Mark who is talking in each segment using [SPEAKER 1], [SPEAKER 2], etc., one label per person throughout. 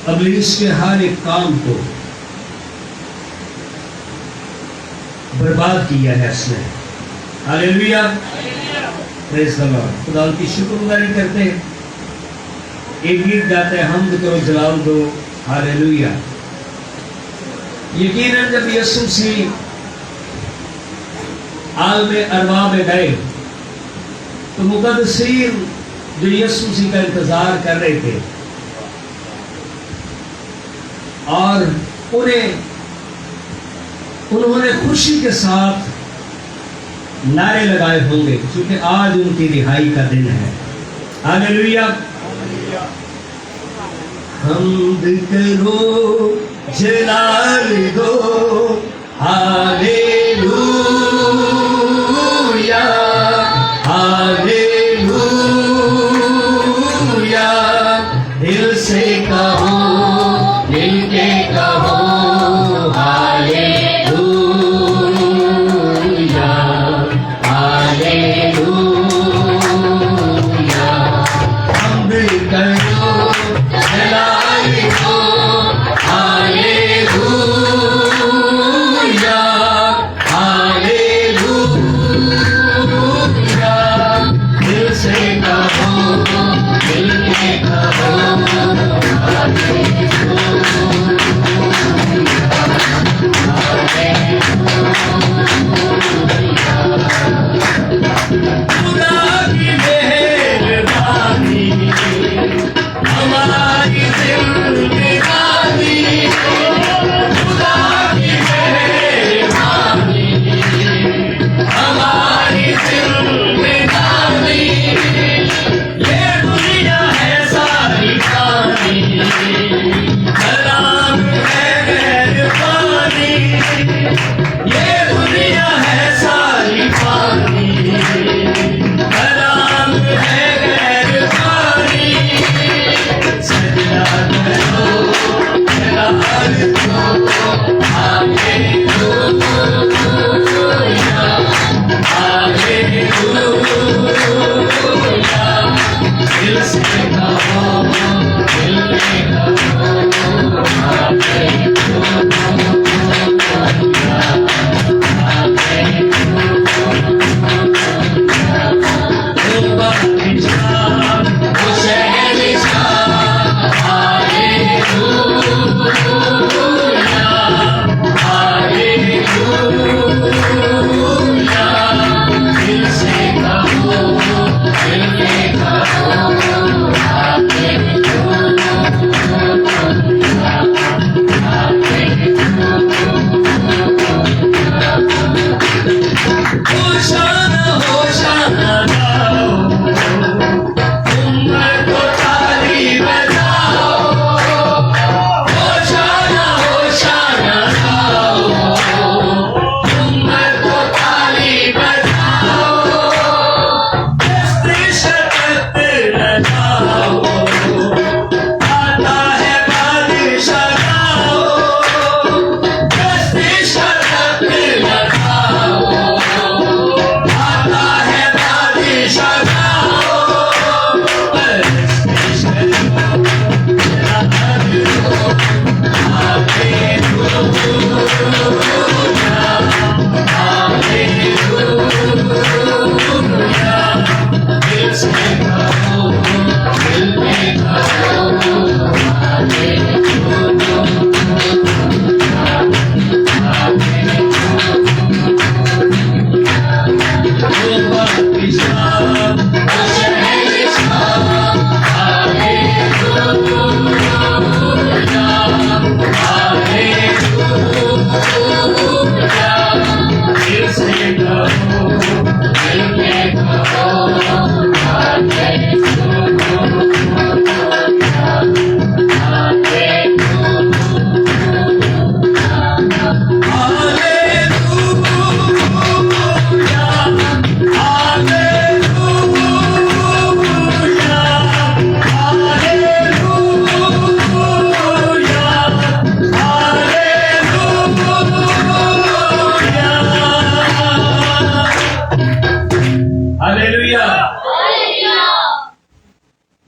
[SPEAKER 1] ابلیس کے ہر ایک کام کو برباد کیا ہے اس نے. ہاللیلویا، پریز دی لارڈ. خدا کی شکر گزاری کرتے ہیں. ایک گیت گاتے ہیں، حمد کرو جلال دو. ہاللیلویا. یقیناً جب یسوع مسیح عالم ارواح میں گئے تو مقدسین جو یسوع مسیح کا انتظار کر رہے تھے اور انہوں نے خوشی کے ساتھ نعرے لگائے ہوں گے کیونکہ آج ان کی رہائی کا دن ہے. ہاللیلویا. حمد کرو جلال دو. ہاللیلویا، ہاللیلویا. دل سے کہو، دل کے کہو ہاللیلویا، ہاللیلویا. حمد کرو جلال دو. ہاللیلویا، ہاللیلویا. دل سے کہو، دل کے کہو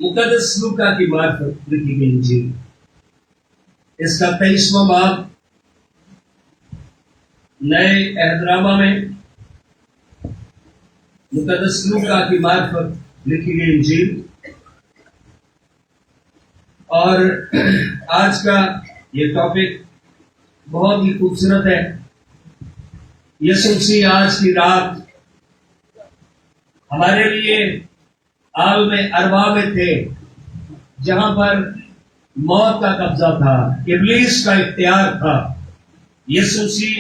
[SPEAKER 1] مقدس لوکا کی معرفت لکھی گئی انجیل اس کا 23واں باب نئے عہد نامہ میں مقدس لوکا کی معرفت لکھی گئی انجیل، اور آج کا یہ ٹاپک بہت ہی خوبصورت ہے۔ یسوع مسیح آج کی رات ہمارے لیے عالم ارواح میں تھے، جہاں پر موت کا قبضہ تھا، ابلیس کا اختیار تھا۔ یسوع مسیح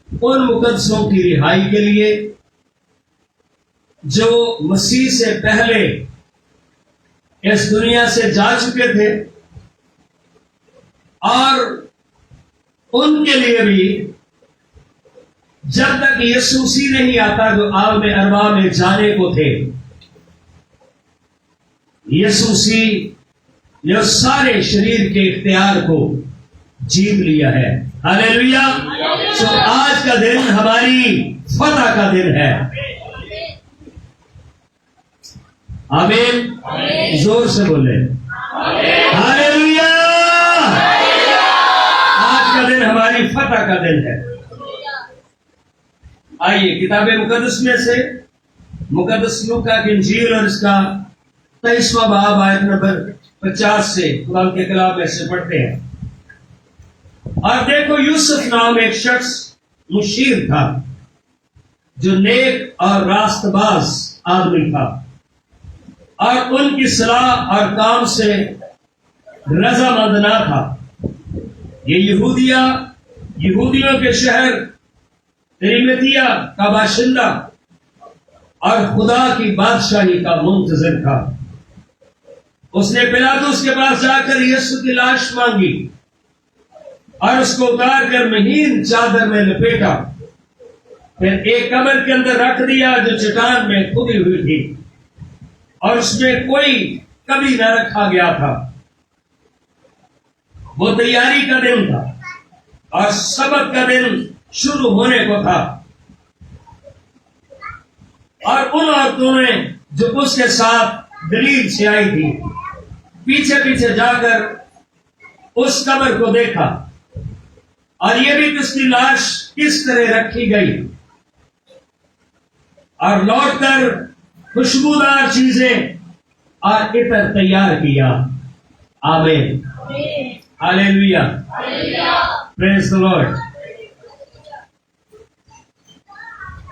[SPEAKER 1] ان مقدسوں کی رہائی کے لیے جو مسیح سے پہلے اس دنیا سے جا چکے تھے، اور ان کے لیے بھی جب تک یسوع مسیح نہیں آتا جو عالم ارواح میں جانے کو تھے، یسوع مسیح نے سارے شریر کے اختیار کو جیت لیا ہے۔ ہاللیلویا! سو آج کا دن ہماری فتح کا دن ہے۔ آمین! زور سے بولے ہاللیلویا! آج کا دن ہماری فتح کا دن ہے۔ آئیے کتاب مقدس میں سے مقدس لوکا کی انجیل اور اس کا 23واں باب آیت نمبر 50 سے قرآن کے کلام میں سے پڑھتے ہیں۔ اور دیکھو، یوسف نام ایک شخص مشیر تھا جو نیک اور راست باز آدمی تھا، اور ان کی صلاح اور کام سے رضامند نہ تھا۔ یہ یہودیوں کے شہر ارمتیا کا باشندہ اور خدا کی بادشاہی کا منتظر تھا۔ اس نے پلاطس کے پاس جا کر یسوع کی لاش مانگی اور اس کو اتار کر مہین چادر میں لپیٹا، پھر ایک قبر کے اندر رکھ دیا جو چٹان میں کھدی ہوئی تھی، اور اس میں کوئی کبھی نہ رکھا گیا تھا۔ وہ تیاری کا دن تھا اور سبت کا دن شروع ہونے کو تھا، اور ان عورتوں نے جو اس کے ساتھ گلیل سے آئی تھی پیچھے پیچھے جا کر اس قبر کو دیکھا، اور یہ بھی کہ اس کی لاش کس طرح رکھی گئی، اور لوٹ کر خوشبودار چیزیں اور عطر تیار کیا۔ آمین! ہاللیلویا! پریز دی لارڈ!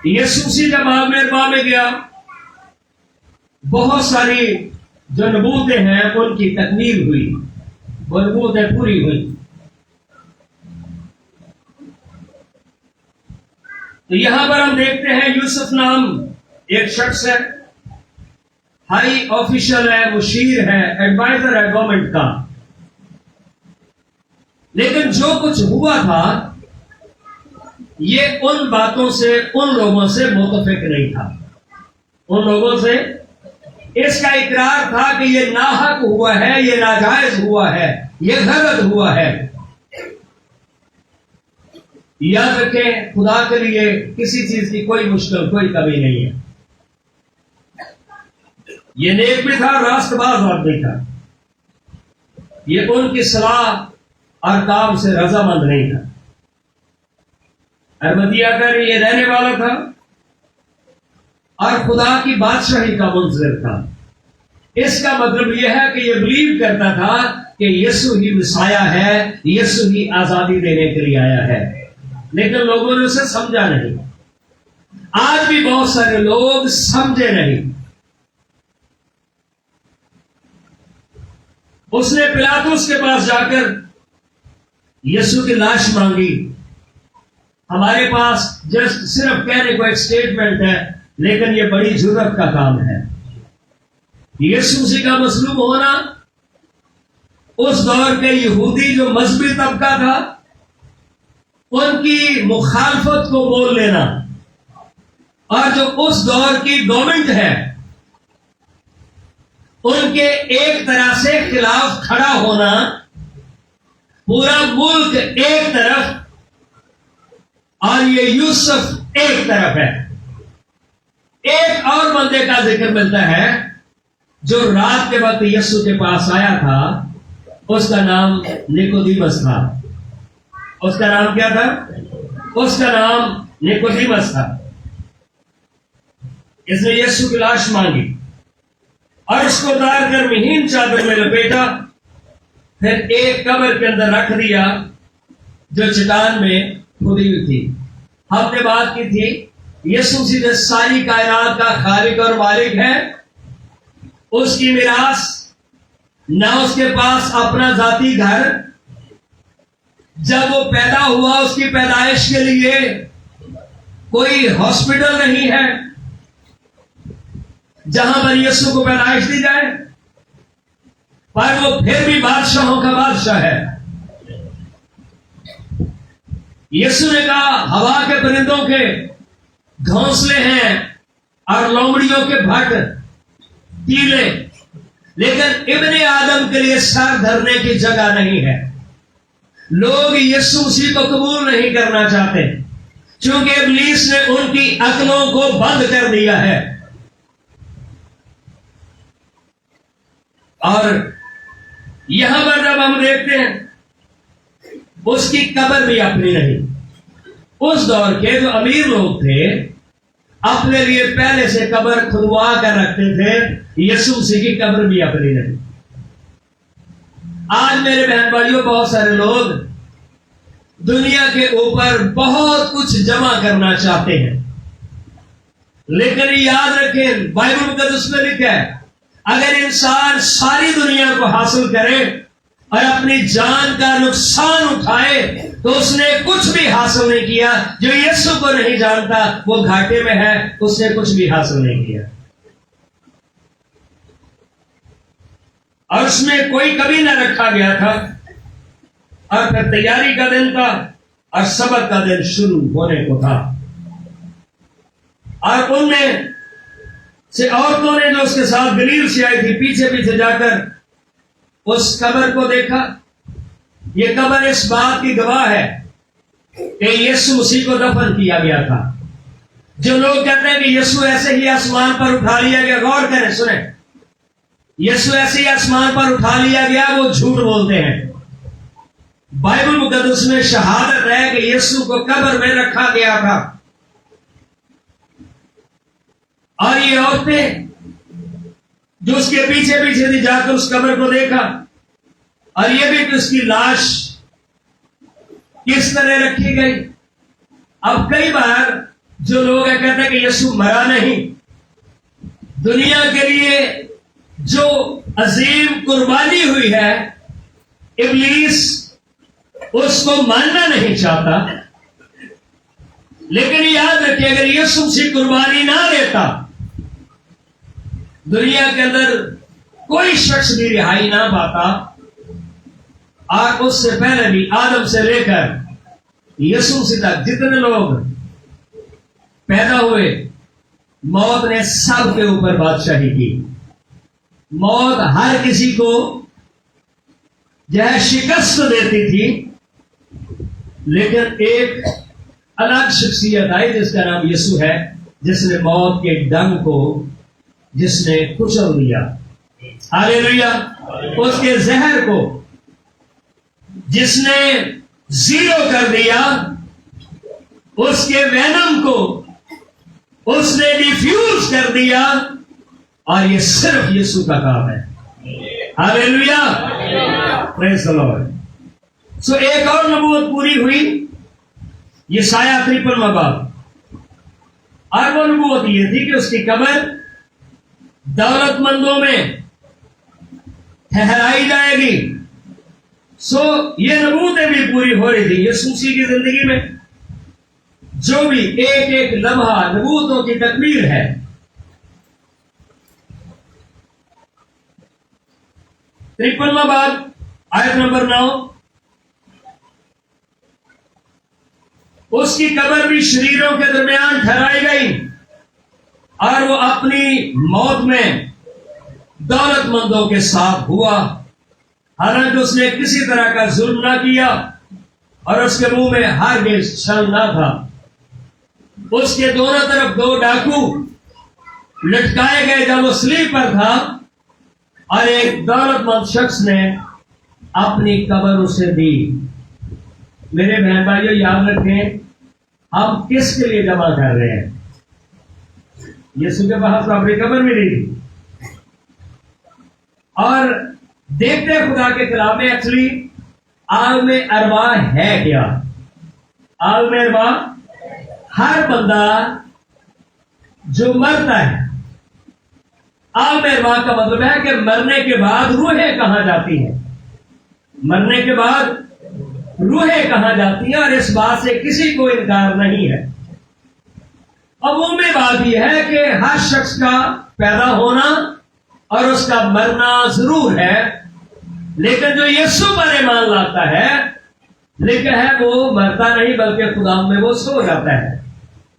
[SPEAKER 1] یسوع مسیح جب عالم ارواح میں گیا، بہت ساری جو نبوتیں ہیں ان کی تکمیل ہوئی، وہ نبوتیں پوری ہوئی۔ تو یہاں پر ہم دیکھتے ہیں یوسف نام ایک شخص ہے، ہائی آفیشل ہے، مشیر ہے، ایڈوائزر ہے گورنمنٹ کا، لیکن جو کچھ ہوا تھا یہ ان باتوں سے ان لوگوں سے متفق نہیں تھا۔ ان لوگوں سے اس کا اقرار تھا کہ یہ ناحق ہوا ہے، یہ ناجائز ہوا ہے، یہ غلط ہوا ہے۔ یاد رکھیں، خدا کے لیے کسی چیز کی کوئی مشکل، کوئی کمی نہیں ہے۔ یہ نیک بھی تھا، راست باز آدمی تھا، یہ ان کی صلاح اور کام سے رضامند نہیں تھا۔ ارمتیا کا یہ رہنے والا تھا اور خدا کی بادشاہی کا منتظر تھا۔ اس کا مطلب یہ ہے کہ یہ بلیو کرتا تھا کہ یسوع ہی مسیح ہے، یسوع ہی آزادی دینے کے لیے آیا ہے، لیکن لوگوں نے اسے سمجھا نہیں۔ آج بھی بہت سارے لوگ سمجھے نہیں۔ اس نے پلاطس کے پاس جا کر یسوع کی لاش مانگی۔ ہمارے پاس جسٹ صرف کہنے کو ایک سٹیٹمنٹ ہے، لیکن یہ بڑی جرأت کا کام ہے۔ یسوع مسیح کا مصلوب ہونا، اس دور کے یہودی جو مذہبی طبقہ تھا ان کی مخالفت کو بول لینا، اور جو اس دور کی گورنمنٹ ہے ان کے ایک طرح سے خلاف کھڑا ہونا، پورا ملک ایک طرف اور یہ یوسف ایک طرف ہے۔ ایک اور بندے کا ذکر ملتا ہے جو رات کے وقت یسوع کے پاس آیا تھا، اس کا نام نیکودیمس تھا. اس کا نام کیا تھا؟ اس کا نام نیکودیمس تھا. اس نے یسوع کی لاش مانگی اور اس کو اتار کر مہین چادر میں لپیٹا، پھر ایک قبر کے اندر رکھ دیا جو چٹان میں کھدی ہوئی تھی. ہم نے بات کی تھی یسوع سیدھے ساری کائنات کا خالق اور مالک ہے. اس کی میراث نہ اس کے پاس اپنا ذاتی گھر، جب وہ پیدا ہوا اس کی پیدائش کے لیے کوئی ہاسپٹل نہیں ہے جہاں پر یسوع کو پیدائش دی جائے، پر وہ پھر بھی بادشاہوں کا بادشاہ ہے. یسوع نے کہا ہوا کے پرندوں کے گھونسلے ہیں اور لومڑیوں کے بھٹ ٹیلے، لیکن ابن آدم کے لیے سر دھرنے کی جگہ نہیں ہے. لوگ یسوع مسیح کو قبول نہیں کرنا چاہتے چونکہ ابلیس نے ان کی عقلوں کو بند کر دیا ہے. اور یہاں پر جب ہم دیکھتے ہیں اس کی قبر بھی اپنی نہیں. اس دور کے جو امیر لوگ تھے اپنے لیے پہلے سے قبر کھدوا کر رکھتے تھے. یسوع مسیح کی قبر بھی اپنی نہیں. آج میرے بہن بھائیوں بہت سارے لوگ دنیا کے اوپر بہت کچھ جمع کرنا چاہتے ہیں، لیکن یاد رکھیں بائبل مقدس میں لکھا ہے اگر انسان ساری دنیا کو حاصل کرے اور اپنی جان کا نقصان اٹھائے تو اس نے کچھ بھی حاصل نہیں کیا. جو یسوع کو نہیں جانتا وہ گھاٹے میں ہے، اس نے کچھ بھی حاصل نہیں کیا. اور اس میں کوئی کمی نہ رکھا گیا تھا. اور پھر تیاری کا دن تھا اور سبت کا دن شروع ہونے کو تھا. اور ان میں سے عورتوں نے جو اس کے ساتھ گلیل سے آئی تھی پیچھے پیچھے جا کر اس قبر کو دیکھا. یہ قبر اس بات کی گواہ ہے کہ یسوع مسیح کو دفن کیا گیا تھا. جو لوگ کہتے ہیں کہ یسوع ایسے ہی آسمان پر اٹھا لیا گیا، غور کریں سنیں، یسوع ایسے ہی آسمان پر اٹھا لیا گیا، وہ جھوٹ بولتے ہیں. بائبل مقدس میں شہادت ہے کہ یسوع کو قبر میں رکھا گیا تھا. اور یہ عورتیں جو اس کے پیچھے پیچھے تھی جا کر اس قبر کو دیکھا، اور یہ بھی کہ اس کی لاش کس طرح رکھی گئی. اب کئی بار جو لوگ ہیں کہتے ہیں کہ یسوع مرا نہیں. دنیا کے لیے جو عظیم قربانی ہوئی ہے ابلیس اس کو ماننا نہیں چاہتا. لیکن یاد رکھیے اگر یسوع مسیح قربانی نہ دیتا دنیا کے اندر کوئی شخص بھی رہائی نہ پاتا. اور اس سے پہلے بھی آدم سے لے کر یسوع مسیح تک جتنے لوگ پیدا ہوئے موت نے سب کے اوپر بادشاہی کی. موت ہر کسی کو جو ہے شکست دیتی تھی، لیکن ایک الگ شخصیت آئی جس کا نام یسوع ہے، جس نے موت کے ڈنگ کو جس نے کچل دیا. ہاللیلویا. اس کے زہر کو جس نے زیرو کر دیا، اس کے وینم کو اس نے ڈیفیوز کر دیا. اور یہ صرف یسوع کا کام ہے. ہاللیلویا. پریز دی لارڈ. سو ایک اور نبوت پوری ہوئی، یسایہ 53واں باب. اور وہ نبوت یہ تھی کہ اس کی قبر دولت مندوں میں ٹھہرائی جائے گی. سو یہ نبوتیں بھی پوری ہو رہی تھی یسوع مسیح کی زندگی میں. جو بھی ایک ایک لمحہ نبوتوں کی تکمیل ہے. ترپنواں باب آیت نمبر 9. اس کی قبر بھی شریروں کے درمیان ٹھہرائی گئی اور وہ اپنی موت میں دولت مندوں کے ساتھ ہوا، حالانکہ اس نے کسی طرح کا ظلم نہ کیا اور اس کے منہ میں ہرگز چھل نہ تھا. اس کے دونوں طرف 2 ڈاکو لٹکائے گئے جب وہ سلیپ پر تھا، اور ایک دولت مند شخص نے اپنی قبر اسے دی. میرے بہن بھائیوں یاد رکھیں ہم کس کے لیے جمع کر رہے ہیں؟ یسوع کے پاس تو اپنی قبر ملی تھی. اور دیکھتے خدا کے کلام میں ایکچولی عالم ارواح ہے کیا؟ عالم ارواح ہر بندہ جو مرتا ہے. عالم ارواح کا مطلب ہے کہ مرنے کے بعد روحیں کہاں جاتی ہیں. مرنے کے بعد روحیں کہاں جاتی ہیں، اور اس بات سے کسی کو انکار نہیں ہے. عمومی بات یہ ہے کہ ہر شخص کا پیدا ہونا اور اس کا مرنا ضرور ہے، لیکن جو یسوع پر ایمان لاتا ہے لیکن ہے وہ مرتا نہیں بلکہ خدا میں وہ سو جاتا ہے.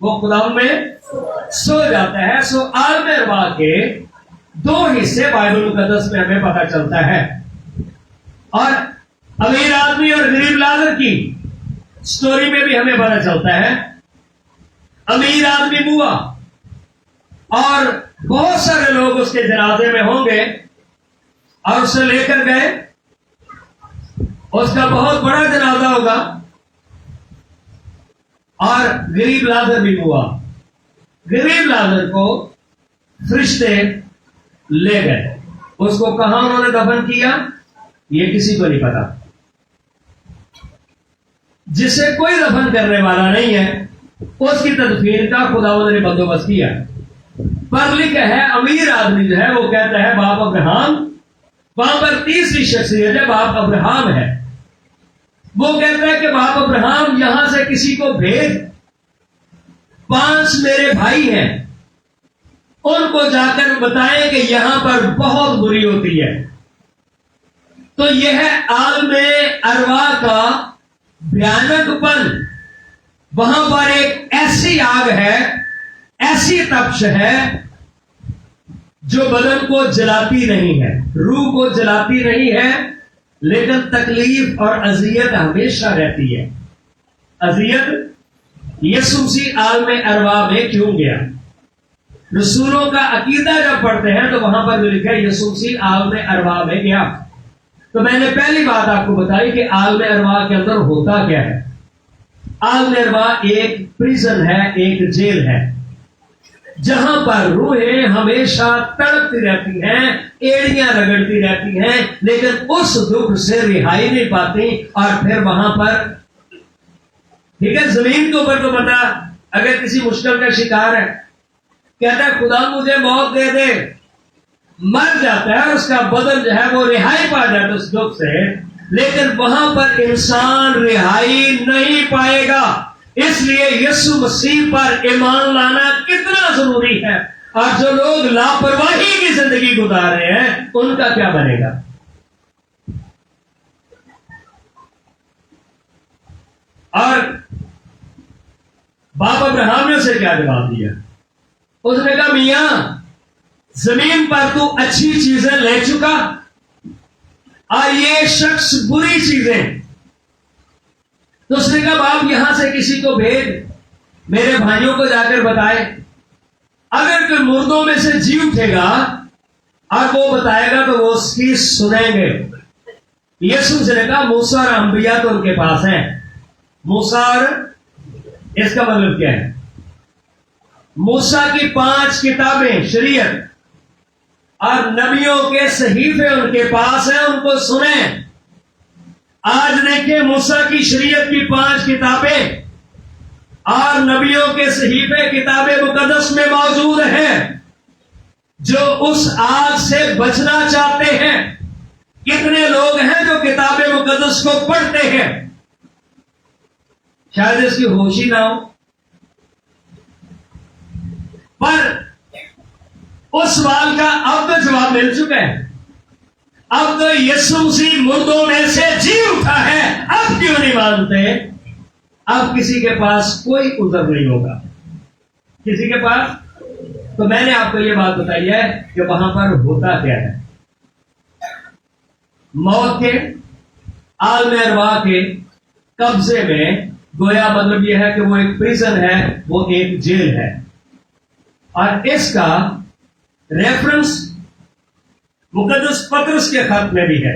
[SPEAKER 1] وہ خدا میں سو جاتا ہے. سو عالم ارواح کے دو حصے بائبل مقدس میں ہمیں پتہ چلتا ہے. اور امیر آدمی اور غریب لازر کی سٹوری میں بھی ہمیں پتہ چلتا ہے. امیر آدمی ہوا اور بہت سارے لوگ اس کے جنازے میں ہوں گے اور اسے لے کر گئے. اس کا بہت بڑا جنازہ ہوگا. اور غریب لازر بھی ہوا. غریب لازر کو فرشتے لے گئے. اس کو کہاں انہوں نے دفن کیا یہ کسی کو نہیں پتا. جسے کوئی دفن کرنے والا نہیں ہے اس کی تدفین کا خدا نے بندوبست کیا. پر لکھا ہے امیر آدمی جو ہے وہ کہتا ہے باپ ابراہم. وہاں پر تیسری شخصیت ہے باپ ابراہم ہے. وہ کہتا ہے کہ باپ ابراہم یہاں سے کسی کو بھیج. 5 میرے بھائی ہیں ان کو جا کر بتائیں کہ یہاں پر بہت بری ہوتی ہے. تو یہ ہے عالم ارواح کا بھیانک پن. وہاں پر ایک ایسی آگ ہے، ایسی تپش ہے جو بدن کو جلاتی نہیں ہے، روح کو جلاتی نہیں ہے، لیکن تکلیف اور اذیت ہمیشہ رہتی ہے. اذیت یسوع مسیح عالم ارواح میں کیوں گیا؟ رسولوں کا عقیدہ جب پڑھتے ہیں تو وہاں پر بھی لکھا ہے یسوع مسیح عالم ارواح میں گیا. تو میں نے پہلی بات آپ کو بتائی کہ عالم ارواح کے اندر ہوتا کیا ہے. عالم ارواح ایک پریزن ہے، ایک جیل ہے جہاں پر روحیں ہمیشہ تڑپتی رہتی ہیں، ایڑیاں رگڑتی رہتی ہیں، لیکن اس دکھ سے رہائی نہیں پاتی. اور پھر وہاں پر ٹھیک ہے زمین کے اوپر تو بندہ اگر کسی مشکل کا شکار ہے کہتا ہے خدا مجھے موت دے دے، مر جاتا ہے اور اس کا بدن جو ہے وہ رہائی پا جاتا ہے اس دکھ سے. لیکن وہاں پر انسان رہائی نہیں پائے گا. اس لیے یسوع مسیح پر ایمان لانا کتنا ضروری ہے. اور جو لوگ لاپرواہی کی زندگی گزار رہے ہیں ان کا کیا بنے گا؟ اور باپ ابراہم نے اسے کیا جواب دیا؟ اس نے کہا میاں زمین پر تو اچھی چیزیں لے چکا اور یہ شخص بری چیزیں. تو اس نے کہا باپ یہاں سے کسی کو بھیج میرے بھائیوں کو جا کر بتائے. اگر کوئی مردوں میں سے جی اٹھے گا اور وہ بتائے گا تو وہ اس کی سنیں گے. یسوع سے نے کہا موسیٰ اور انبیاء تو ان کے پاس ہیں. موسیٰ اور اس کا مطلب کیا ہے؟ موسیٰ کی 5 کتابیں شریعت اور نبیوں کے صحیفے ان کے پاس ہیں، ان کو سنیں. آج دیکھیں موسیٰ کی شریعت کی 5 کتابیں اور نبیوں کے صحیفے کتاب مقدس میں موجود ہیں. جو اس آگ سے بچنا چاہتے ہیں کتنے لوگ ہیں جو کتاب مقدس کو پڑھتے ہیں؟ شاید اس کی ہوش ہی نہ ہو. پر اس سوال کا اب تو جواب مل چکا ہے. اب تو یسوع مسیح مردوں میں سے جی اٹھا ہے، اب کیوں نہیں مانتے؟ اب کسی کے پاس کوئی عذر نہیں ہوگا کسی کے پاس. تو میں نے آپ کو یہ بات بتائی ہے کہ وہاں پر ہوتا کیا ہے. موت کے عالم ارواح کے قبضے میں گویا مطلب یہ ہے کہ وہ ایک پریزن ہے، وہ ایک جیل ہے. اور اس کا ریفرنس مقدس پطرس کے خط میں بھی ہے.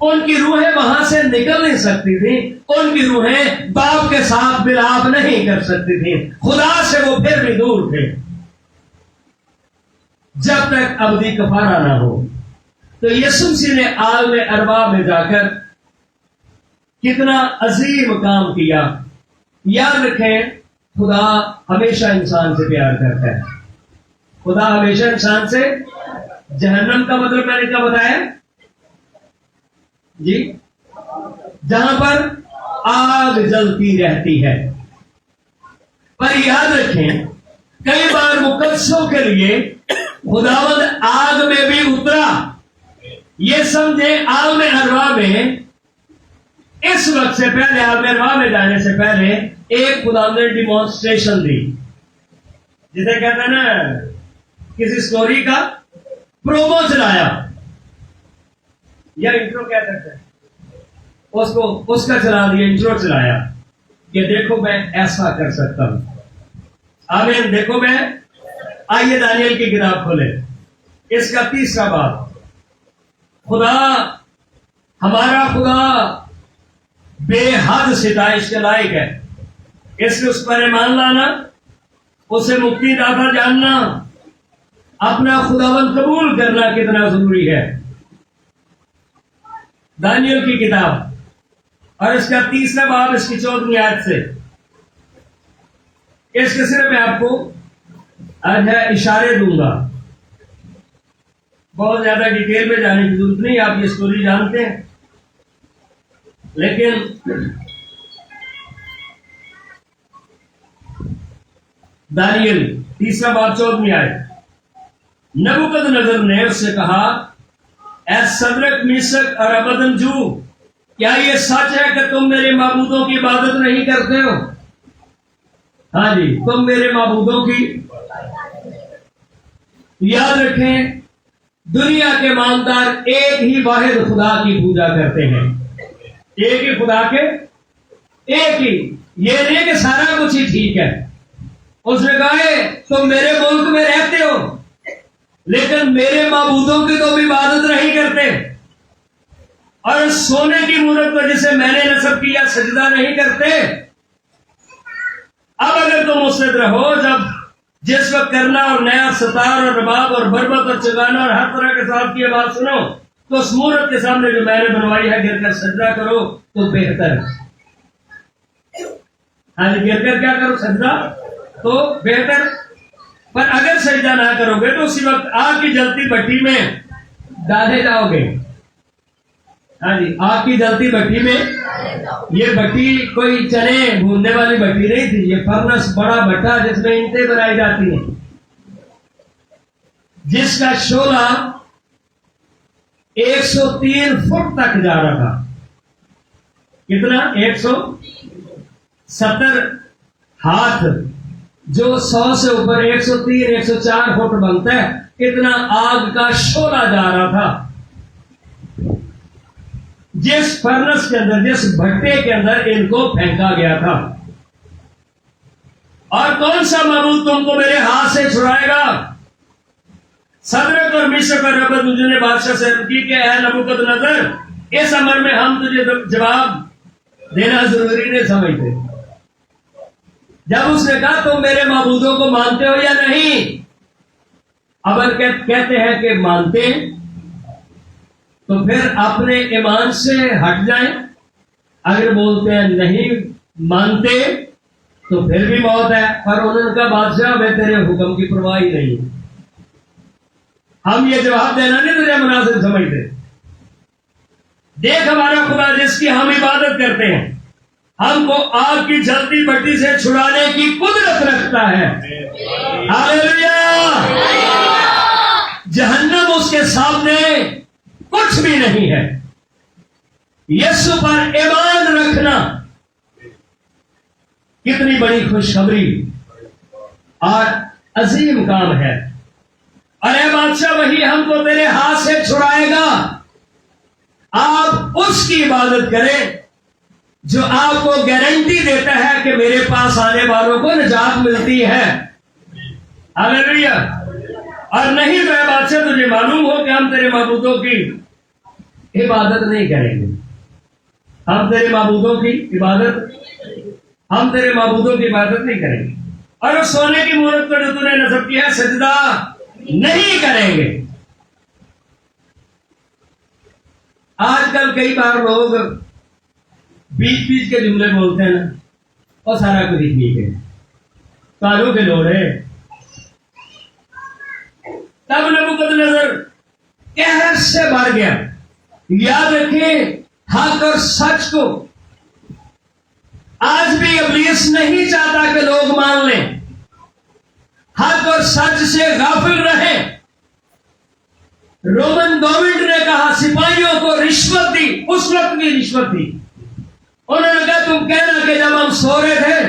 [SPEAKER 1] ان کی روحیں وہاں سے نکل نہیں سکتی تھیں، ان کی روحیں باپ کے ساتھ ملاپ نہیں کر سکتی تھیں، خدا سے وہ پھر بھی دور تھے جب تک ابدی کفارہ نہ ہو۔ تو یسوع مسیح نے عالم ارواح میں جا کر کتنا عظیم کام کیا۔ یاد رکھیں، خدا ہمیشہ انسان سے پیار کرتا ہے، خدا ہمیشہ انسان سے۔ جہنم کا مطلب میں نے کیا بتایا جی؟ جہاں پر آگ جلتی رہتی ہے۔ پر یاد رکھیں، کئی بار مقدسوں کے لیے خداوند آگ میں بھی اترا۔ یہ سمجھیں، عالم ارواح میں اس وقت سے پہلے، عالم ارواح میں جانے سے پہلے ایک خداوند نے ڈیمانسٹریشن دی، جسے کہتے ہیں نا کسی سٹوری کا پرومو چلایا یا انٹرو کہہ سکتے ہیں، اس کا چلا دیا، انٹرو چلایا کہ دیکھو میں ایسا کر سکتا ہوں۔ آمین، دیکھو میں۔ آئیے دانیل کی کتاب کھولے، اس کا 3 باب۔ خدا، ہمارا خدا بے حد ستائش کے لائق ہے۔ اس پر ایمان لانا، اسے مکتی داتا جاننا، اپنا خداوند قبول کرنا کتنا ضروری ہے۔ دانیل کی کتاب اور اس کا 3 باب، اس کی 14ویں آیت سے۔ اس کے صرف میں آپ کو اشارے دوں گا، بہت زیادہ ڈیٹیل میں جانے کی ضرورت نہیں، آپ یہ سٹوری جانتے ہیں۔ لیکن دانیل 3 باب 14ویں آیت، نبوکدنضر نے اس سے کہا، اے صدرک، میشک اور ابدنجو، کیا یہ سچ ہے کہ تم میرے معبودوں کی عبادت نہیں کرتے ہو؟ ہاں جی، تم میرے معبودوں کی۔ یاد رکھیں، دنیا کے مالدار ایک ہی واحد خدا کی پوجا کرتے ہیں، ایک ہی خدا کے، ایک ہی۔ یہ نہیں کہ سارا کچھ ہی ٹھیک ہے۔ اس نے کہا تم میرے ملک میں رہتے ہو لیکن میرے معبودوں کی تو بھی عبادت نہیں کرتے، اور سونے کی مورت کو جسے میں نے نصب کیا سجدہ نہیں کرتے۔ اب اگر تم اس سے رہو، جس وقت کرنا اور نیا ستار اور رباب اور بربت اور چگانا اور ہر طرح کے ساتھ کی آواز سنو، تو اس مورت کے سامنے جو میں نے بنوائی ہے گر کر سجدہ کرو تو بہتر ہے۔ ہاں جی، گر کر کیا کرو؟ سجدہ تو بہتر۔ پر اگر سجدہ نہ کرو گے تو اسی وقت آگ کی جلتی بھٹی میں ڈالے جاؤ گے۔ ہاں جی، آگ کی جلتی بھٹی میں۔ یہ بھٹی کوئی چنے بھوننے والی بھٹی نہیں تھی، یہ فرنس، بڑا بھٹا جس میں اینٹیں بنائی جاتی ہیں، جس کا شعلہ 103 فٹ تک جا رہا تھا۔ کتنا؟ 170 ہاتھ، جو 100 سے اوپر 103 104 فٹ بنتا ہے، اتنا آگ کا شعلہ جا رہا تھا۔ جس فرنس کے اندر، جس بھٹے کے اندر ان کو پھینکا گیا تھا۔ اور کون سا معبود تم کو میرے ہاتھ سے چھڑائے گا؟ صدرک اور میشک اور ابدنجو نے بادشاہ سے عرض کی کہ اے نبوکدنضر، اس امر میں ہم تجھے جواب دینا ضروری نہیں سمجھتے۔ جب اس نے کہا تم میرے معبودوں کو مانتے ہو یا نہیں، اب کہتے ہیں کہ مانتے ہیں، تو پھر اپنے ایمان سے ہٹ جائیں۔ اگر بولتے ہیں نہیں مانتے تو پھر بھی موت ہے۔ پر انہوں نے کہا بادشاہ میں تیرے حکم کی پرواہ ہی نہیں، ہم یہ جواب دینا نہیں تجھے مناسب سمجھتے۔ دیکھ ہمارا خدا جس کی ہم عبادت کرتے ہیں، ہم کو آگ کی جلتی بھٹی سے چھڑانے کی قدرت رکھتا ہے۔ ہاللیلویا! جہنم اس کے سامنے کچھ بھی نہیں ہے۔ یسوع پر ایمان رکھنا کتنی بڑی خوشخبری اور عظیم کام ہے۔ اور اے بادشاہ، وہی ہم کو تیرے ہاتھ سے چھڑائے گا۔ آپ اس کی عبادت کریں جو آپ کو گارنٹی دیتا ہے کہ میرے پاس آنے والوں کو نجات ملتی ہے۔ ہاللیلویا! اور نہیں تو اے بادشاہ، تجھے معلوم ہو کہ ہم تیرے معبودوں کی عبادت نہیں کریں گے. ہم تیرے معبودوں کی عبادت نہیں کریں گے. اور اس سونے کی مورت کو جو تو نے نصب کیا ہے سجدہ نہیں کریں گے. آج کل کئی بار لوگ بیچ کے جملے بولتے ہیں نا، اور سارا کچھ ٹھیک ہے، تالو کے لوڑے. تب نبوکدنضر قہر سے بھر گیا. یاد رکھیں حق اور سچ کو آج بھی ابلیس نہیں چاہتا کہ لوگ مان لیں. حق اور سچ سے غافل رہے. رومن گورنمنٹ نے کہا سپاہیوں کو رشوت دی، اس وقت بھی رشوت تھی. انہوں نے کہا تم کہنا کہ جب ہم سو رہے تھے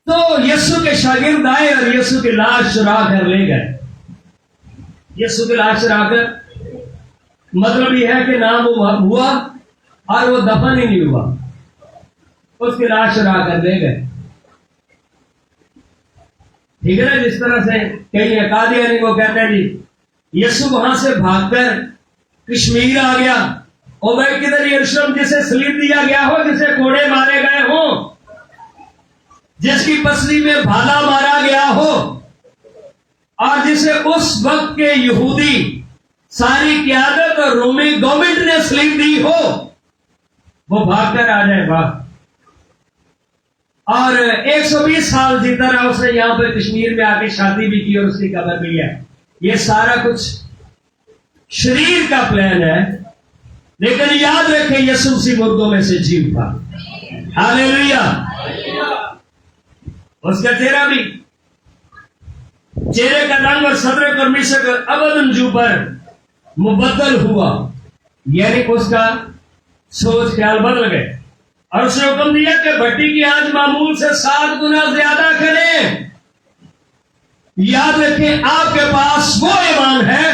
[SPEAKER 1] تو یسوع کے شاگرد آئے اور یسوع کی لاش چرا کر لے گئے. یسوع کی لاش چرا کر مطلب یہ ہے کہ نہ وہ ہوا اور وہ دفن ہی نہیں ہوا، اس کی لاش چرا کر لے گئے. ٹھیک ہے نا. جس طرح سے کئی قادیانی کو کہتے ہیں جی یسوع وہاں سے بھاگ کر کشمیر آ گیا، اور بھائی کدھر یروشلم جسے سلیب دیا گیا ہو، جسے کوڑے مارے گئے ہوں، جس کی پسلی میں بھالا مارا گیا ہو، اور جسے اس وقت کے یہودی ساری قیادت اور رومی گورنمنٹ نے سلیب دی ہو، وہ بھاگ کر آ جائے باہر. اور 120 سال جیتا رہا. اس نے یہاں پہ کشمیر میں آ کے شادی بھی کی اور اس کی قبر بھی ہے. یہ سارا کچھ شریر کا پلان ہے، لیکن یاد رکھیں یسوع مسیح مردوں میں سے جی اٹھا. ہاللیلویا. اس کا چہرہ بھی، چہرے کا رنگ اور صدر اور مشک ابداً جو پر مبدل ہوا، یعنی اس کا سوچ خیال بدل گئے. اور اس نے حکم دیا کہ بھٹی کی آج معمول سے 7 گنا زیادہ کریں. یاد رکھیں آپ کے پاس وہ ایمان ہے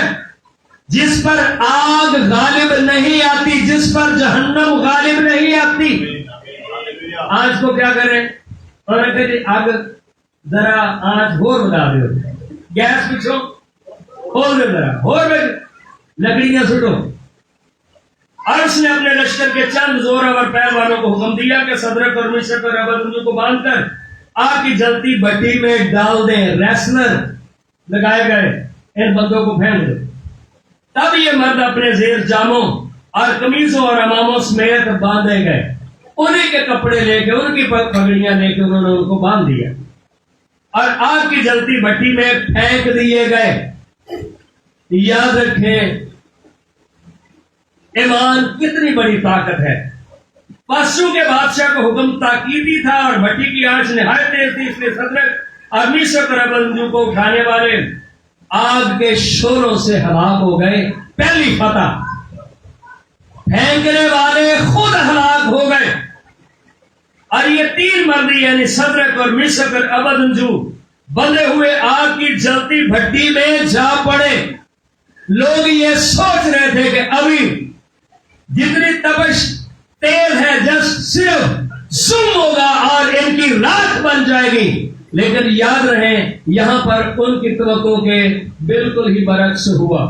[SPEAKER 1] جس پر آگ غالب نہیں آتی، جس پر جہنم غالب نہیں آتی. آج کو کیا کریں؟ اور کہتے جی آگ ذرا آج اور بتا دو، گیس پچھو کھول دے، ذرا اور لکڑیاں سٹو. اور اس نے اپنے لشکر کے چند زورآور پہلوانوں کو حکم دیا کہ صدرک اور مشرق اور ابدنجو کو باندھ کر آگ کی جلتی بھٹی میں ڈال دیں. ریسلر لگائے گئے، ان بندوں کو پھینک دیں. تب یہ مرد اپنے زیر جاموں اور قمیصوں اور اماموں سمیت باندھے گئے. انہیں کے کپڑے لے کے، ان کی پگڑیاں لے کے انہوں نے ان کو باندھ دیا اور آگ کی جلتی بھٹی میں پھینک دیے گئے. یاد رکھیں ایمان کتنی بڑی طاقت ہے. پاسو کے بادشاہ کو حکم تاکیدی تھا اور بھٹی کی آنچ نہایت تیز تھی، اس لیے صدرک اور میشک اور ابدنجو کو اٹھانے والے آگ کے شوروں سے ہلاک ہو گئے. پہلی فتح. پھینکنے والے خود ہلاک ہو گئے. اور یہ 3 مردی یعنی صدرک اور میشک اور ابدنجو بندے ہوئے آگ کی جلتی بھٹی میں جا پڑے. لوگ یہ سوچ رہے تھے کہ ابھی جتنی تپش تیز ہے جسٹ صرف زم ہوگا اور ان کی رات بن جائے گی. لیکن یاد رہیں یہاں پر ان کی توقع کے بالکل ہی برعکس ہوا.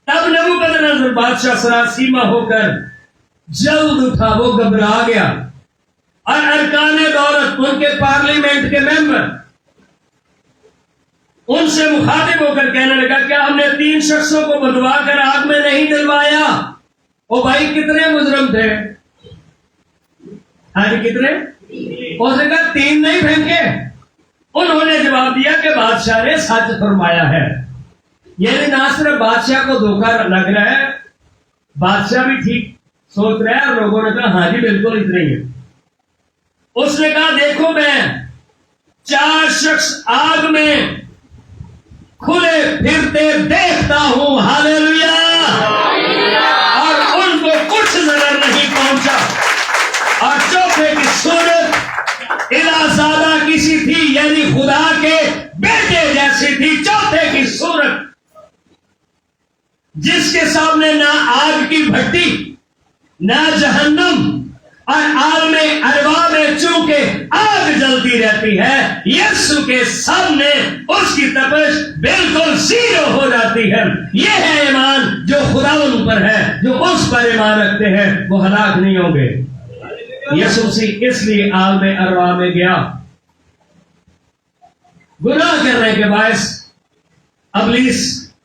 [SPEAKER 1] تب نبوکدنضر بادشاہ سراسیمہ ہو کر جلد اٹھا. وہ گھبرا گیا اور ارکان دولت، ان کے پارلیمنٹ کے ممبر، ان سے مخاطب ہو کر کہنے لگا کیا ہم نے 3 شخصوں کو بدوا کر آگ میں نہیں ڈلوایا؟ او بھائی کتنے مجرم تھے؟ ہاں جی کتنے؟ اس نے کہا 3 نہیں پھینکے. انہوں نے جواب دیا کہ بادشاہ نے سچ فرمایا ہے. یعنی نہ صرف بادشاہ کو دھوکہ لگ رہا ہے، بادشاہ بھی ٹھیک سوچ رہا ہے. اور لوگوں نے کہا ہاں جی بالکل اتنا ہی ہے. اس نے کہا دیکھو میں 4 شخص آگ میں کھلے پھرتے دیکھتا ہوں. ہاللیلویا. اور ان کو کچھ نظر نہیں پہنچا. اور چوتھے کی صورت الہزادہ کسی تھی، یعنی خدا کے بیٹے جیسی تھی. چوتھے کی صورت جس کے سامنے نہ آگ کی بھٹی، نہ جہنم، اور عالم ارواح میں چونکہ آگ جلتی بڑھتی رہتی ہے، یسوع کے سامنے اس کی تپش بالکل زیرو ہو جاتی ہے۔ یہ ہے ایمان جو خداوند پر ہے، جو اس پر ایمان رکھتے ہیں وہ ہلاک نہیں ہوں گے۔ یسوع مسیح اس لیے عالم ارواح میں گیا، گناہ کرنے کے باعث ابلیس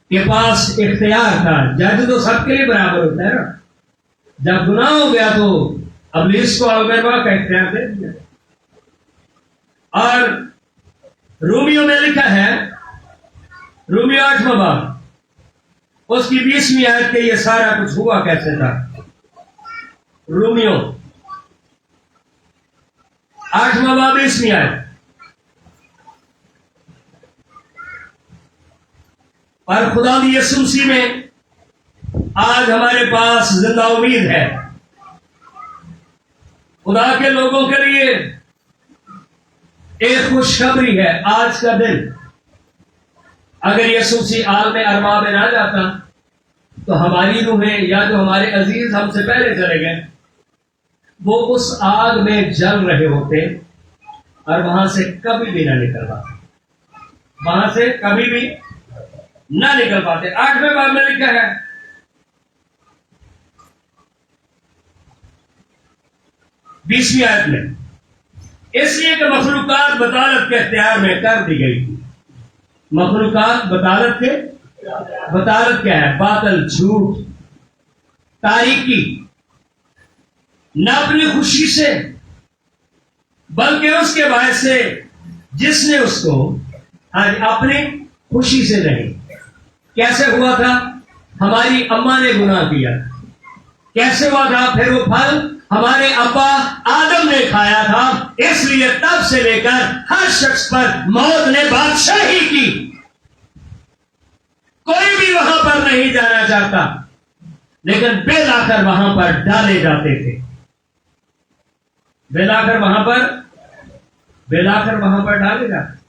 [SPEAKER 1] کے پاس اختیار تھا۔ جج تو سب کے لیے برابر ہوتا ہے نا، جب گناہ ہو گیا تو ابلیس کو عالم ارواح کا اختیار دے دیا۔ اور رومیو میں لکھا ہے، رومیو 8واں باب اس کی 20ویں آیت کے یہ سارا کچھ ہوا کیسے تھا۔ رومیو 8واں باب 20ویں آیت، اور خدا یسوع مسیح میں آج ہمارے پاس زندہ امید ہے۔ خدا کے لوگوں کے لیے ایک خوشخبری ہے۔ آج کا دن اگر یسوع مسیح عالم ارواح میں نہ جاتا تو ہماری روحیں یا جو ہمارے عزیز ہم سے پہلے چلے گئے وہ اس آگ میں جل رہے ہوتے اور وہاں سے کبھی بھی نہ نکل پاتے، وہاں سے کبھی بھی نہ نکل پاتے۔ 8ویں باب میں لکھا ہے، بیسویں آیت میں، اس لیے کہ مخلوقات بطالت کے اختیار میں کر دی گئی تھی۔ مخلوقات بطالت کے، بطالت کیا ہے؟ باطل، جھوٹ، تاریکی، نہ اپنی خوشی سے بلکہ اس کے باعث سے جس نے اس کو اپنی خوشی سے نہیں۔ کیسے ہوا تھا؟ ہماری اماں نے گناہ کیا، کیسے ہوا تھا؟ پھر وہ پھل ہمارے ابا آدم نے کھایا تھا، اس لیے تب سے لے کر ہر شخص پر موت نے بادشاہی کی۔ کوئی بھی وہاں پر نہیں جانا چاہتا، لیکن بے لا کر وہاں پر ڈالے جاتے تھے، بے لا کر وہاں پر ڈالے جاتے،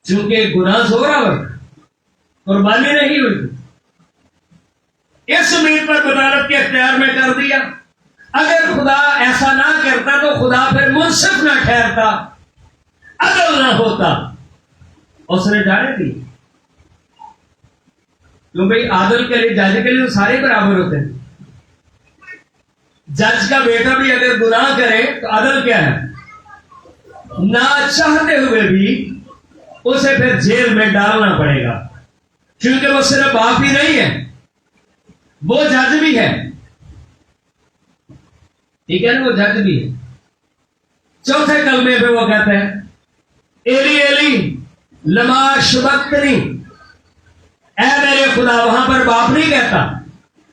[SPEAKER 1] چونکہ گناہ زوراور، قربانی نہیں ہوئی، اس امید پر بطالت کے اختیار میں کر دیا۔ اگر خدا ایسا نہ کرتا تو خدا پھر منصف نہ ٹھہرتا، عدل نہ ہوتا، اس نے جانے دی۔ کیوں بھائی؟ عادل کے لیے، جج کے لیے تو سارے برابر ہوتے ہیں۔ جج کا بیٹا بھی اگر گناہ کرے تو عدل کیا ہے؟ نہ چاہتے ہوئے بھی اسے پھر جیل میں ڈالنا پڑے گا، کیونکہ وہ صرف باپ ہی نہیں ہے، وہ جج بھی ہے، ٹھیک ہے نا، وہ جج بھی ہے۔ چوتھے کلمے پہ وہ کہتے ہیں ایلی ایلی لما شبقتنی، اے میرے خدا، وہاں پر باپ نہیں کہتا،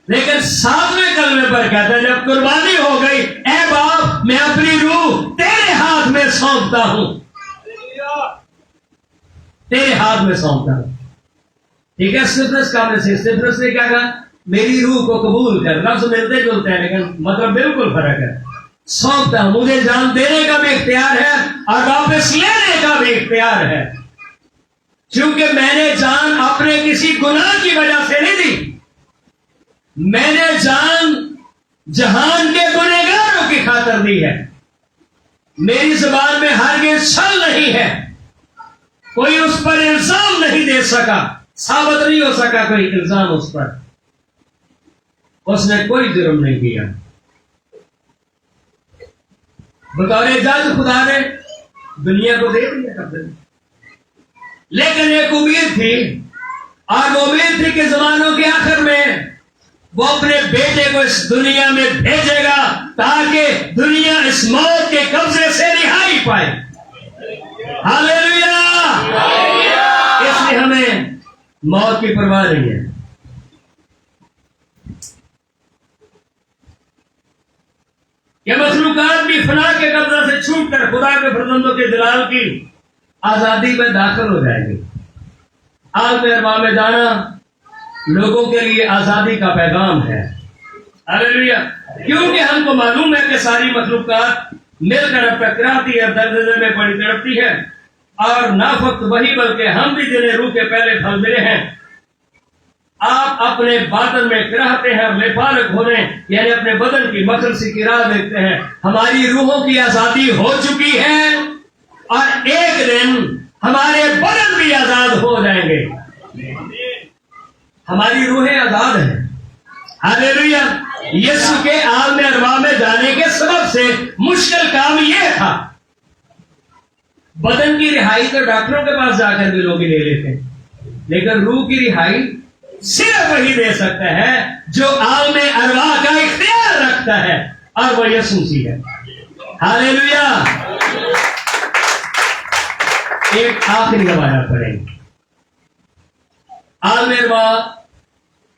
[SPEAKER 1] لیکن 7ویں کلمے پر کہتا ہے جب قربانی ہو گئی، اے باپ میں اپنی روح تیرے ہاتھ میں سونپتا ہوں، تیرے ہاتھ میں سونپتا ہوں۔ ٹھیک ہے، اسٹیفنس کا اسٹیفنس نے کیا کہا؟ میری روح کو قبول کر۔ لفظ ملتے جلتے ہیں لیکن مطلب بالکل فرق ہے۔ سونپتا ہوں، مجھے جان دینے کا بھی اختیار ہے اور واپس لینے کا بھی اختیار ہے، کیونکہ میں نے جان اپنے کسی گناہ کی وجہ سے نہیں دی، میں نے جان جہان کے گنہگاروں کی خاطر دی ہے۔ میری زبان میں ہرگز چھل نہیں ہے، کوئی اس پر الزام نہیں دے سکا، ثابت نہیں ہو سکا کوئی الزام اس پر، اس نے کوئی جرم نہیں کیا۔ بطور جج خدا نے دنیا کو دے دیا قبضے میں، لیکن ایک امید تھی، اور وہ امید تھی کہ زمانوں کے آخر میں وہ اپنے بیٹے کو اس دنیا میں بھیجے گا تاکہ دنیا اس موت کے قبضے سے رہائی پائے۔ ہاللیلویا! اس لیے ہمیں موت کی پرواہ نہیں ہے۔ کہ مخلوقات بھی فنا کے قبضہ سے چھوٹ کر خدا کے فرزندوں کے جلال کی آزادی میں داخل ہو جائے گی۔ عالم ارواح میں جانا لوگوں کے لیے آزادی کا پیغام ہے۔ ہاللیلویا! کیونکہ ہم کو معلوم ہے کہ ساری مخلوقات مل کر اب ٹکراتی ہے، درد میں پڑی تڑپتی ہے، اور نہ فقط وہی بلکہ ہم بھی جنہیں روح کے پہلے پھل ملے ہیں آپ اپنے باطن میں کراہتے ہیں اور بے فارغ ہونے یعنی اپنے بدن کی مخلصی کی راہ دیکھتے ہیں. ہماری روحوں کی آزادی ہو چکی ہے اور ایک دن ہمارے بدن بھی آزاد ہو جائیں گے. ہماری روحیں آزاد ہیں. ہاللیلویا. یسوع کے عالم ارواح میں جانے کے سبب سے مشکل کام یہ تھا. بدن کی رہائی تو ڈاکٹروں کے پاس جا کر بھی لوگ لے لیتے ہیں, لیکن روح کی رہائی صرف وہی دے سکتا ہے جو عالم ارواح کا اختیار رکھتا ہے, اور وہ یسوع مسیح ہے. ہاللیلویا. ایک آخری حوالہ پڑھیں گے. عالم ارواح,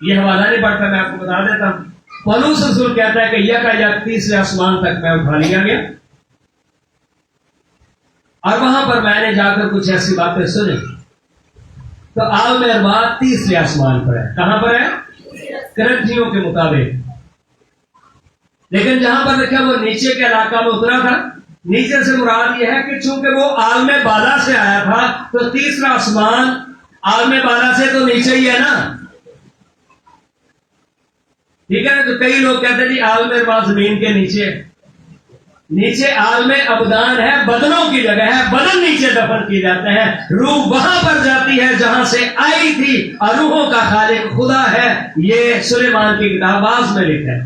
[SPEAKER 1] یہ حوالہ نہیں پڑھتا, میں آپ کو بتا دیتا ہوں. پولس رسول کہتا ہے کہ یک تیسرے آسمان تک میں اٹھا لیا گیا, اور وہاں پر میں نے جا کر کچھ ایسی باتیں سنی. تو عالم ارواح تیسرے آسمان پر ہے. کہاں پر ہے؟ کرنتھیوں کے مطابق. لیکن جہاں پر دیکھا وہ نیچے کے علاقہ میں اترا تھا. نیچے سے مراد یہ ہے کہ چونکہ وہ عالم بالا سے آیا تھا تو تیسرا آسمان عالم بالا سے تو نیچے ہی ہے نا. ٹھیک ہے نا. تو کئی لوگ کہتے ہیں جی عالم ارواح زمین کے نیچے عالم ابدان ہے, بدنوں کی جگہ ہے, بدن نیچے دفن کیے جاتے ہیں, روح وہاں پر جاتی ہے جہاں سے آئی تھی, اور روحوں کا خالق خدا ہے. یہ سلیمان کی کتاب آز میں لکھا ہے.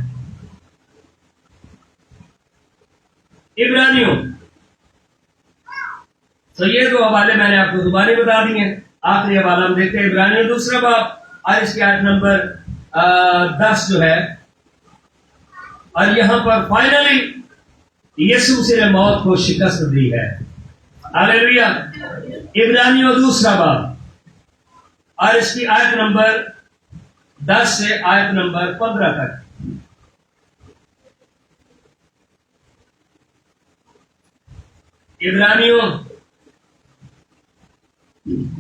[SPEAKER 1] عبرانیوں, تو یہ دو حوالے میں نے آپ کو دوبارہ بتا دیے ہیں. آخری حوالہ ہم دیکھتے ہیں عبرانیوں 2 باب اور اس کی آیت نمبر 10 جو ہے, اور یہاں پر فائنلی یسوع سے موت کو شکست دی ہے. ہاللیلویا. عبرانیوں 2 باب اور اس کی آیت نمبر 10 سے آیت نمبر 15 تک. عبرانیوں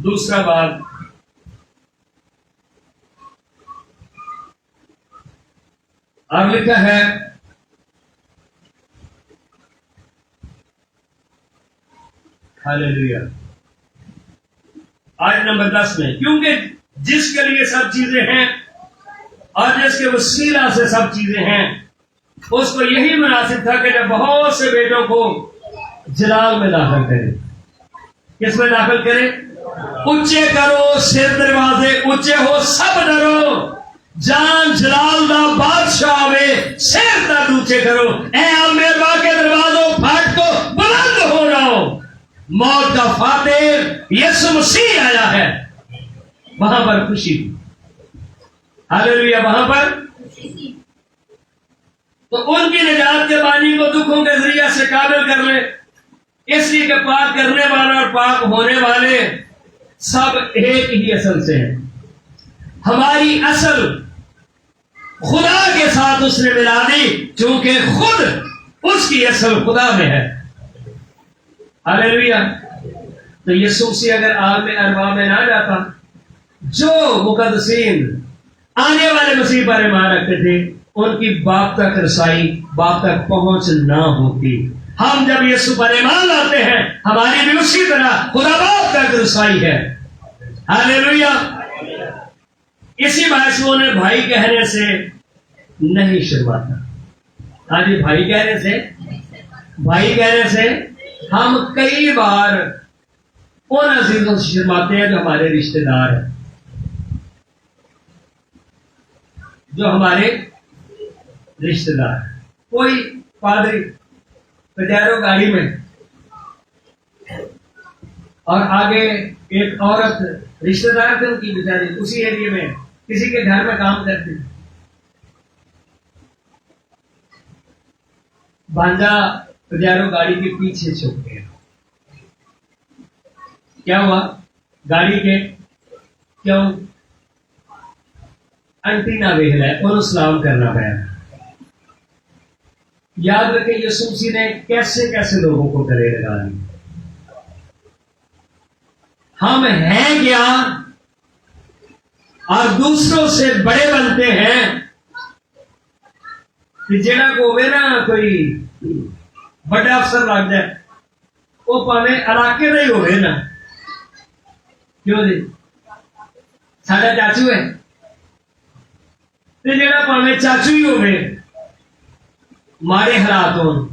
[SPEAKER 1] 2 باب اور لکھا ہے ہاللیلویا آیت نمبر 10 میں, کیونکہ جس کے لیے سب چیزیں ہیں اور جس کے وسیلہ سے سب چیزیں ہیں, اس کو یہی مناسب تھا کہ جب بہت سے بیٹوں کو جلال میں داخل کرے. کس میں داخل کرے؟ اونچے کرو سر دروازے, اونچے ہو سب ڈرو, جان جلال دا بادشاہ آوے سر تک اونچے کرو. اے عالم ارواح کے دروازوں پھاٹ کو بلند ہو جاؤ, موت کا فاتح یسوع مسیح آیا ہے. وہاں پر خوشی تھی. ہاللیلویا. وہاں پر تو ان کی نجات کے بانی کو دکھوں کے ذریعے سے قابل کر لے, اس لیے کہ پاک کرنے والا اور پاک ہونے والے سب ایک ہی اصل سے ہیں. ہماری اصل خدا کے ساتھ اس نے ملا دی, چونکہ خود اس کی اصل خدا میں ہے. ہاللیلویا. تو یسوع سے اگر عالم ارواح میں نہ جاتا, جو مقدسین آنے والے مسیح پر ایمان رکھتے تھے ان کی باپ تک رسائی, باپ تک پہنچ نہ ہوتی. ہم جب یسوع پر ایمان لاتے ہیں ہماری بھی اسی طرح خدا باپ تک رسائی ہے. ہاللیلویا. اسی باعث انہیں بھائی کہنے سے نہیں شرماتا. ہاں جی, بھائی کہنے سے ہم کئی بار ان عزیزوں سے شرماتے ہیں جو ہمارے رشتہ دار ہیں, کوئی پادری پجیرو گاڑی میں اور آگے ایک عورت رشتہ دار تھے ان کی بیچاری اسی ایریے میں کسی کے گھر میں کام کرتی, بھانجا پجیرو گاڑی کے پیچھے چھپ گیا. کیا ہوا؟ گاڑی کے کیوں انٹینا ویل ہے اور سلام کرنا پڑا. یاد رکھیں یسوع مسیح نے کیسے کیسے لوگوں کو گلے لگا دی. ہم ہیں کیا اور دوسروں سے بڑے بنتے ہیں کہ جڑا کو ہوئے نا کوئی بڑا افسر لگ جائے وہ پاوے علاقے کا ہی ہوئے نا. کیوں جی؟ ساڈا چاچو ہے تے جڑا پاویں چاچو ہی ہوے ماڑے حالات ہون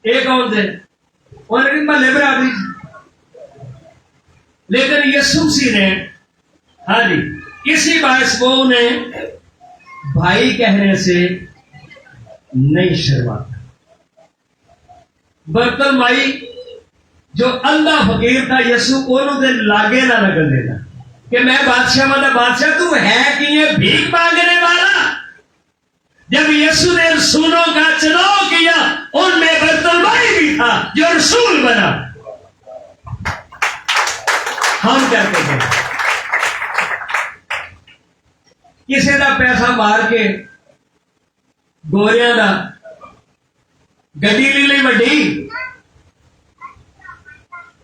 [SPEAKER 1] یہ کون تھے انہوں نے محلے برادری، لیکن یسوع مسیح نے ہاں جی کسی باعث وہ انہیں بھائی کہنے سے نہیں شرماتا۔ برتن مائی جو اندھا فقیر تھا یسوع انہوں دے لاگے نہ لگن دیتا کہ میں بادشاہ والا بادشاہ، تو ہے کہ یہ بھیک مانگنے والا۔ جب یسوع نے رسولوں کا چناؤ کیا ان میں برتلمائی بھی تھا جو رسول بنا۔ ہم کرتے تھے کسی کا پیسہ مار کے گوریاں دا گڈی لے لی وڈی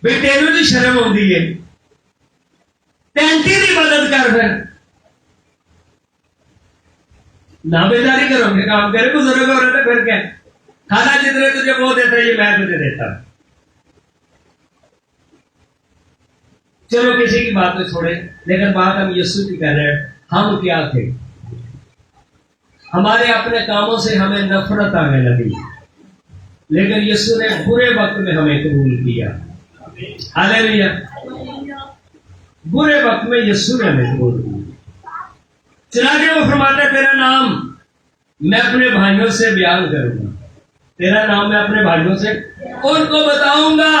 [SPEAKER 1] بھی تینوں دی شرم ہوندی ہے، تینتی دی مدد کر پھر نہ بیداری کرو گے، کام کرے بزرگ ہو رہے تھے پھر کیا کھانا جتنے تجھے وہ دیتا ہے یہ میں تجھے دیتا ہوں۔ چلو کسی کی بات تو چھوڑے، لیکن بات ہم یسوع کی کہہ رہے ہیں۔ ہم کیا تھے؟ ہمارے اپنے کاموں سے ہمیں نفرت آنے لگی، لیکن یسوع نے برے وقت میں ہمیں قبول کیا۔ ہاللیلویا! برے وقت میں یسوع نے ہمیں قبول کیا۔ چنانچہ وہ فرماتا ہے تیرا نام میں اپنے بھائیوں سے بیان کروں گا، تیرا نام میں اپنے بھائیوں سے ان کو بتاؤں گا،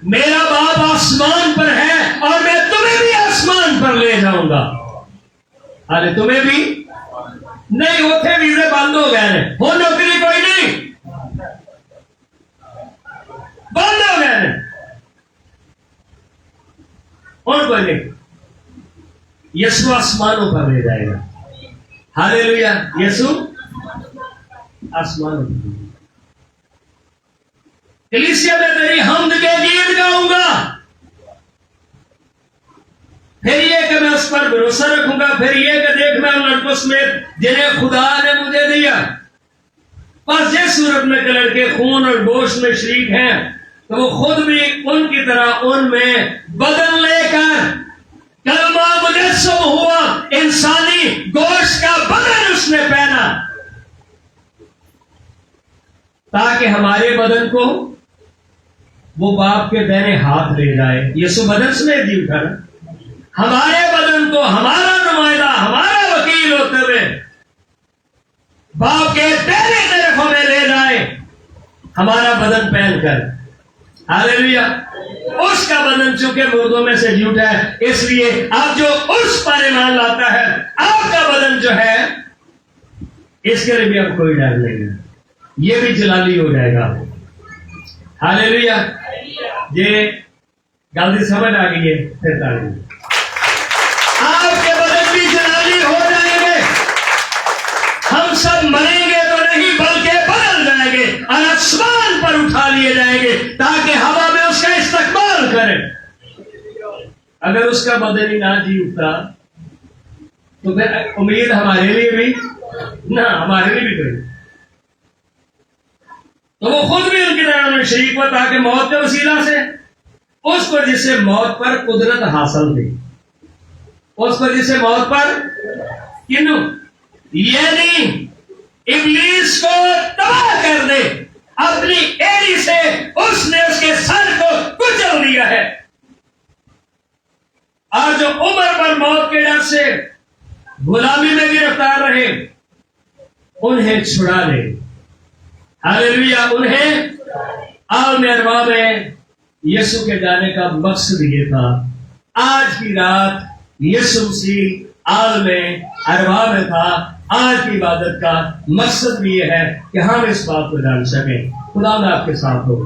[SPEAKER 1] میرا باپ آسمان پر ہے اور میں تمہیں بھی آسمان پر لے جاؤں گا۔ ارے تمہیں بھی نہیں، اتنے ویزے بند ہو گئے ہیں، وہ نوکری کوئی نہیں، بند ہو گئے ہیں، اور کوئی نہیں۔ یسوع آسمانوں پر لے جائے گا۔ ہاللیلویا! یسوع آسمانوں پر۔ کلیسیا میں تیری حمد کے گیت گاؤں گا، پھر یہ کہ میں اس پر بھروسہ رکھوں گا، پھر یہ کہ دیکھ میں ان لڑکوں سمیت جنہیں خدا نے مجھے دیا، بس جس صورت میں کہ لڑکے خون اور گوشت میں شریک ہیں تو وہ خود بھی ان کی طرح ان میں بدن لے کر کلمہ مجسم ہوا، انسانی گوشت کا بدن اس نے پہنا تاکہ ہمارے بدن کو وہ باپ کے دائیں ہاتھ لے جائے۔ یسوع بدن سمیت جی اٹھا نا، ہمارے بدن کو ہمارا نمائندہ، ہمارا وکیل ہوتے ہوئے باپ کے دائیں طرف ہمیں لے جائے، ہمارا بدن پہن کر۔ ہاللیلویا! اس کا بدن چونکہ مردوں میں سے جی اٹھا ہے، اس لیے اب جو اس پر ایمان لاتا ہے آپ کا بدن جو ہے اس کے لیے بھی اب کوئی ڈر نہیں ہے، یہ بھی جلالی ہو جائے گا۔ ہاللیلویا! یہ گل سمجھ آ گئی ہے، پھر تعلیم آپ کے بدن بھی جلالی ہو جائیں گے، ہم سب مریں گے تو نہیں بلکہ بدل جائیں گے اور آسمان پر اٹھا لیے جائیں گے تاکہ ہوا میں اس کا استقبال کریں۔ اگر اس کا بدن ہی نہ جی اٹھتا تو پھر امید ہمارے لیے بھی نہ، ہمارے لیے بھی کوئی، تو وہ خود بھی ان کی طرح میں شریک ہوا تاکہ موت کے وسیلہ سے اس کو جس سے موت پر قدرت حاصل تھی، اس کو جس سے موت پر کنو یعنی ابلیس کو تباہ کر دے، اپنی ایڑی سے اس نے اس کے سر کو کچل دیا ہے، اور جو عمر پر موت کے ڈر سے غلامی میں گرفتار رہے انہیں چھڑا لے۔ ہاللیلویا! انہیں عالم ارواح میں یسوع کے جانے کا مقصد یہ تھا۔ آج کی رات یسوع مسیح عالم ارواح میں تھا۔ آج کی عبادت کا مقصد بھی یہ ہے کہ ہم اس بات کو جان سکیں۔ خدا آپ کے ساتھ ہو۔